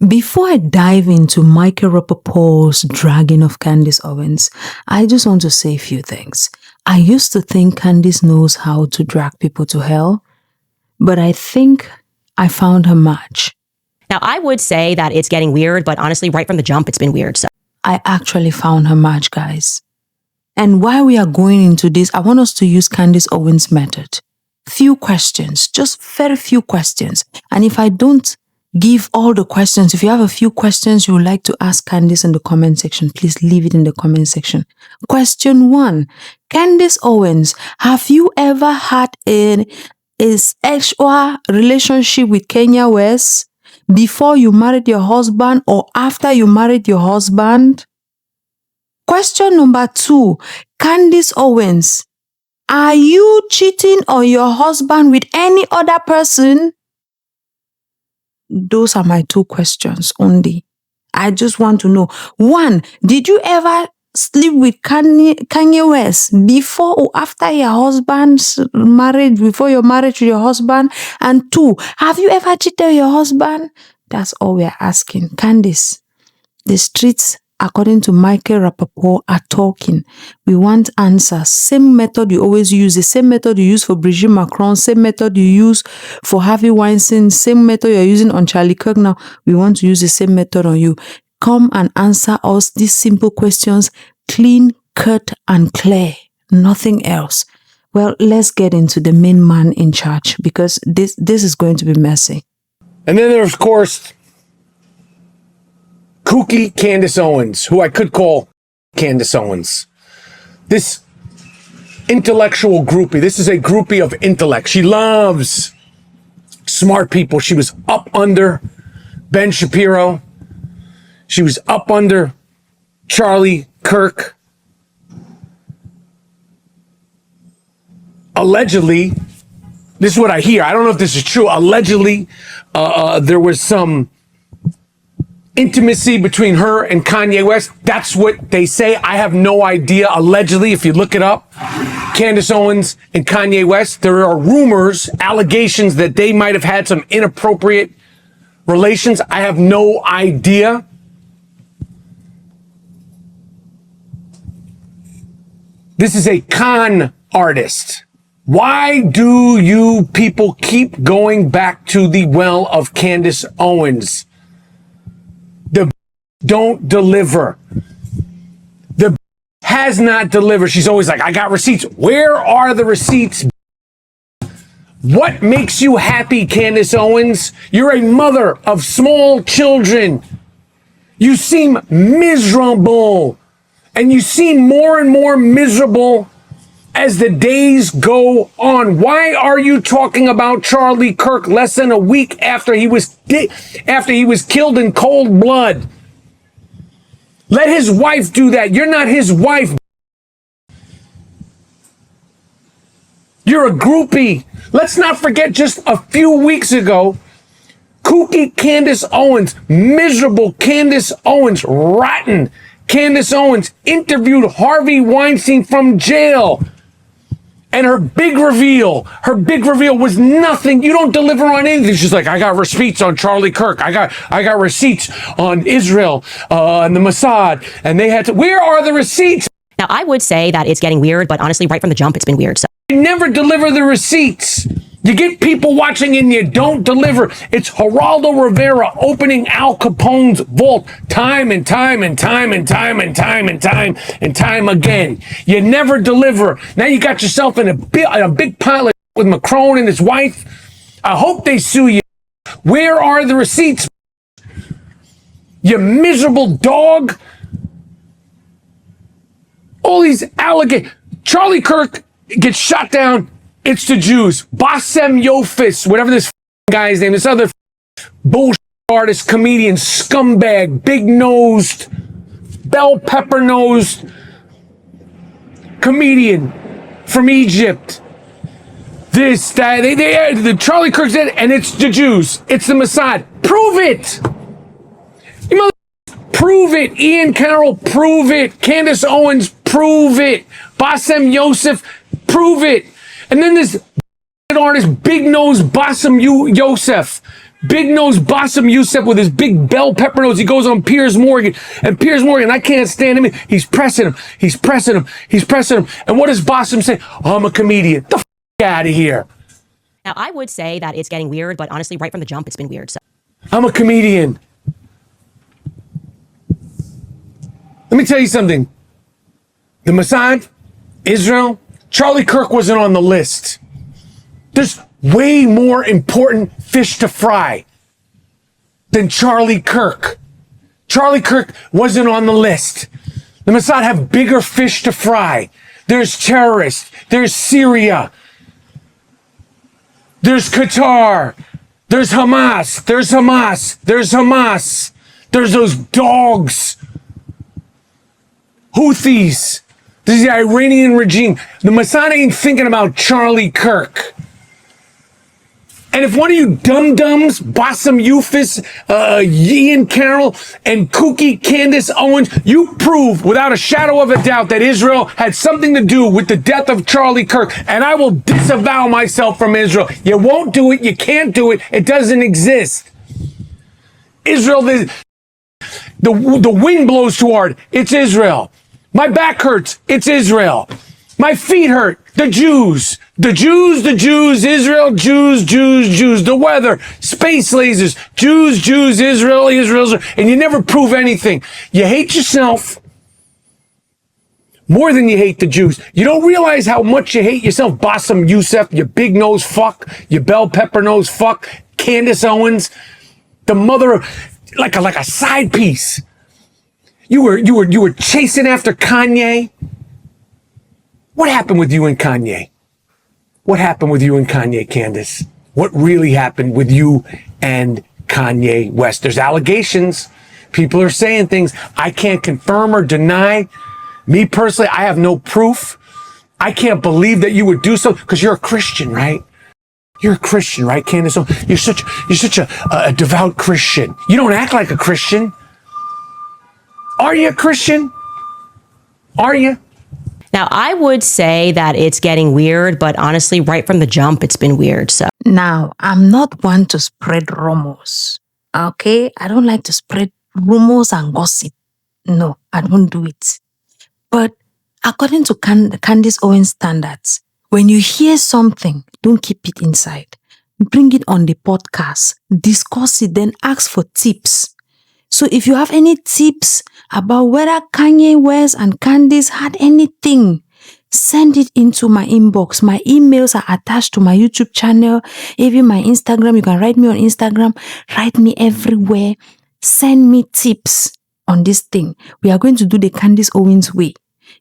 Before I dive into Michael Rapaport's dragging of Candace Owens, I just want to say a few things. I used to think Candace knows how to drag people to hell, but I think I found her match. Now, I would say that it's getting weird, but honestly, right from the jump, it's been weird. So I actually found her match, guys. And while we are going into this, I want us to use Candace Owens' method. Few questions, just very few questions. And if I don't give all the questions, if you have a few questions you would like to ask Candace in the comment section, please leave it in the comment section. Question 1. Candace Owens, have you ever had a sexual relationship with Kanye West before you married your husband or after you married your husband? Question number 2. Candace Owens, are you cheating on your husband with any other person? Those are my 2 questions only. I just want to know. 1, did you ever sleep with Kanye West before or after your husband's marriage, before your marriage with your husband? And 2, have you ever cheated on your husband? That's all we're asking. Candace, the streets, according to Michael Rapaport, are talking. We want answers. Same method you always use, the same method you use for Brigitte Macron, same method you use for Harvey Weinstein, same method you're using on Charlie Kirk now. We want to use the same method on you. Come and answer us these simple questions, clean, cut, and clear. Nothing else. Well, let's get into the main man in charge because this is going to be messy. And then there's, of course, kooky Candace Owens, who I could call Candace Owens. This intellectual groupie. This is a groupie of intellect. She loves smart people. She was up under Ben Shapiro. She was up under Charlie Kirk. Allegedly, this is what I hear. I don't know if this is true. Allegedly, there was some intimacy between her and Kanye West. That's what they say. I have no idea. Allegedly, if you look it up, Candace Owens and Kanye West, there are rumors, allegations that they might have had some inappropriate relations. I have no idea. This is a con artist. Why do you people keep going back to the well of Candace Owens? The don't deliver. The has not delivered. She's always like, I got receipts. Where are the receipts? What makes you happy, Candace Owens? You're a mother of small children. You seem miserable. And you seem more and more miserable as the days go on. Why are you talking about Charlie Kirk less than a week after he was killed in cold blood? Let his wife do that. You're not his wife. You're a groupie. Let's not forget just a few weeks ago, kooky Candace Owens, miserable Candace Owens, rotten Candace Owens interviewed Harvey Weinstein from jail. And her big reveal was nothing. You don't deliver on anything. She's like, I got receipts on Charlie Kirk. I got receipts on Israel and the Mossad. And they had to, where are the receipts? now I would say that it's getting weird, but honestly, right from the jump, it's been weird. So You never deliver the receipts. You get people watching and you don't deliver. It's Geraldo Rivera opening Al Capone's vault time and time and time and time and time and time and time again. You never deliver. Now you got yourself in a big pile of with Macron and his wife. I hope they sue you. Where are the receipts? You miserable dog. All these alligators. Charlie Kirk gets shot down. It's the Jews. Bassem Yofis, whatever this guy's name, this other bullshit artist, comedian, scumbag, big-nosed, bell pepper-nosed comedian from Egypt. This, that, the Charlie Kirk's dead, and it's the Jews. It's the Mossad. Prove it! You mother, prove it. Ian Carroll, prove it. Candace Owens, prove it. Bassem Yosef, prove it. And then this artist, big nose Bassem Yosef, Big nose Bassem Youssef with his big bell pepper nose. He goes on Piers Morgan. And Piers Morgan, I can't stand him. He's pressing him. He's pressing him. He's pressing him. And what does Bassem say? Oh, I'm a comedian. The out of here. Now, I would say that it's getting weird, but honestly, right from the jump, it's been weird. So I'm a comedian. Let me tell you something. The Mossad, Israel, Charlie Kirk wasn't on the list. There's way more important fish to fry than Charlie Kirk. Charlie Kirk wasn't on the list. The Mossad have bigger fish to fry. There's terrorists. There's Syria. There's Qatar. There's Hamas. There's Hamas. There's Hamas. There's those dogs. Houthis. This is the Iranian regime. The Mossad ain't thinking about Charlie Kirk. And if one of you dum-dums, Bassem Youssef, Ian Carroll, and kooky Candace Owens, you prove without a shadow of a doubt that Israel had something to do with the death of Charlie Kirk, and I will disavow myself from Israel. You won't do it. You can't do it. It doesn't exist. Israel, the wind blows too hard. It's Israel. My back hurts. It's Israel. My feet hurt. The Jews. The Jews, the Jews, Israel, Jews, Jews, Jews. The weather, space lasers, Jews, Jews, Israel, Israel. And you never prove anything. You hate yourself more than you hate the Jews. You don't realize how much you hate yourself, Bassem Youssef, you big nose fuck, you bell pepper nose fuck, Candace Owens, the mother of, like a side piece. You were chasing after Kanye. What happened with you and Kanye? What happened with you and Kanye, Candace? What really happened with you and Kanye West? There's allegations. People are saying things. I can't confirm or deny. Me personally, I have no proof. I can't believe that you would do so because you're a Christian, right? You're a Christian, right, Candace? You're such a devout Christian. You don't act like a Christian. Are you a Christian? Are you? now I would say that it's getting weird, but honestly, right from the jump, it's been weird. So Now, I'm not one to spread rumors. Okay? I don't like to spread rumors and gossip. No, I don't do it. But according to Candace Owens standards, when you hear something, don't keep it inside. Bring it on the podcast, discuss it, then ask for tips. So if you have any tips about whether Kanye West and Candace had anything, send it into my inbox. My emails are attached to my YouTube channel, even my Instagram. You can write me on Instagram, write me everywhere. Send me tips on this thing. We are going to do the Candace Owens way.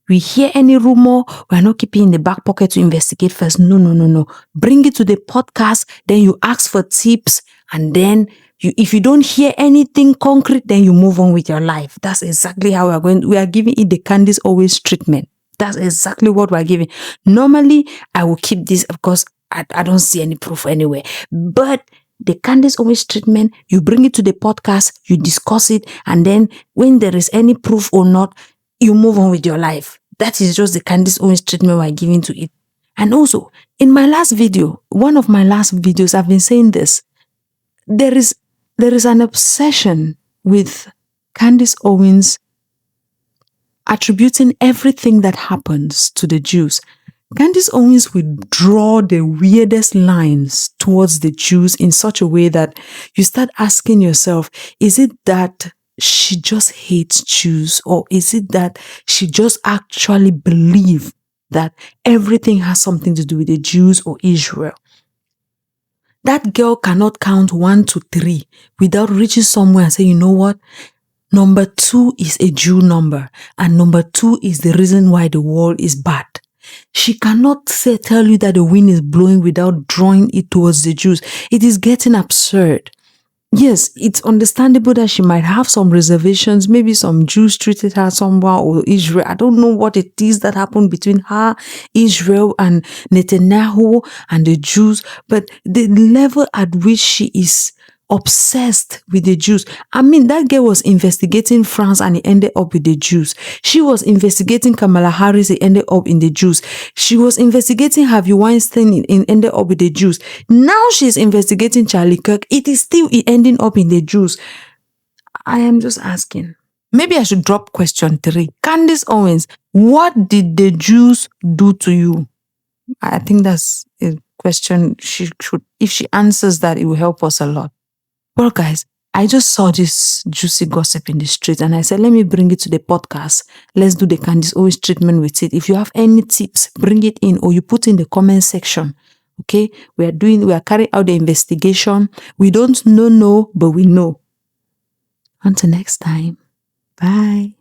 We hear any rumor, we are not keeping in the back pocket to investigate first. No. Bring it to the podcast, then you ask for tips, and then if you don't hear anything concrete, then you move on with your life. That's exactly how we are giving it the Candace Owens treatment. That's exactly what we're giving. Normally, I will keep this because I don't see any proof anywhere. But the Candace Owens treatment, you bring it to the podcast, you discuss it, and then when there is any proof or not, you move on with your life. That is just the Candace Owens treatment we're giving to it. And also, in my last video, one of my last videos, I've been saying this. There is an obsession with Candace Owens attributing everything that happens to the Jews. Candace Owens will draw the weirdest lines towards the Jews in such a way that you start asking yourself, is it that she just hates Jews, or is it that she just actually believes that everything has something to do with the Jews or Israel? That girl cannot count 1 to 3 without reaching somewhere and saying, you know what? Number 2 is a Jew number, and number 2 is the reason why the world is bad. She cannot tell you that the wind is blowing without drawing it towards the Jews. It is getting absurd. Yes, it's understandable that she might have some reservations. Maybe some Jews treated her somehow, or Israel. I don't know what it is that happened between her, Israel, and Netanyahu and the Jews. But the level at which she is obsessed with the Jews. I mean, that girl was investigating France and it ended up with the Jews. She was investigating Kamala Harris, it ended up in the Jews. She was investigating Harvey Weinstein, it ended up with the Jews. Now she's investigating Charlie Kirk, it is still ending up in the Jews. I am just asking. Maybe I should drop question 3. Candace Owens, what did the Jews do to you? I think that's a question she should, if she answers that, it will help us a lot. Well, guys, I just saw this juicy gossip in the street and I said, let me bring it to the podcast. Let's do the Candace Owens treatment with it. If you have any tips, bring it in or you put in the comment section. Okay? We are carrying out the investigation. We don't know, but we know. Until next time. Bye.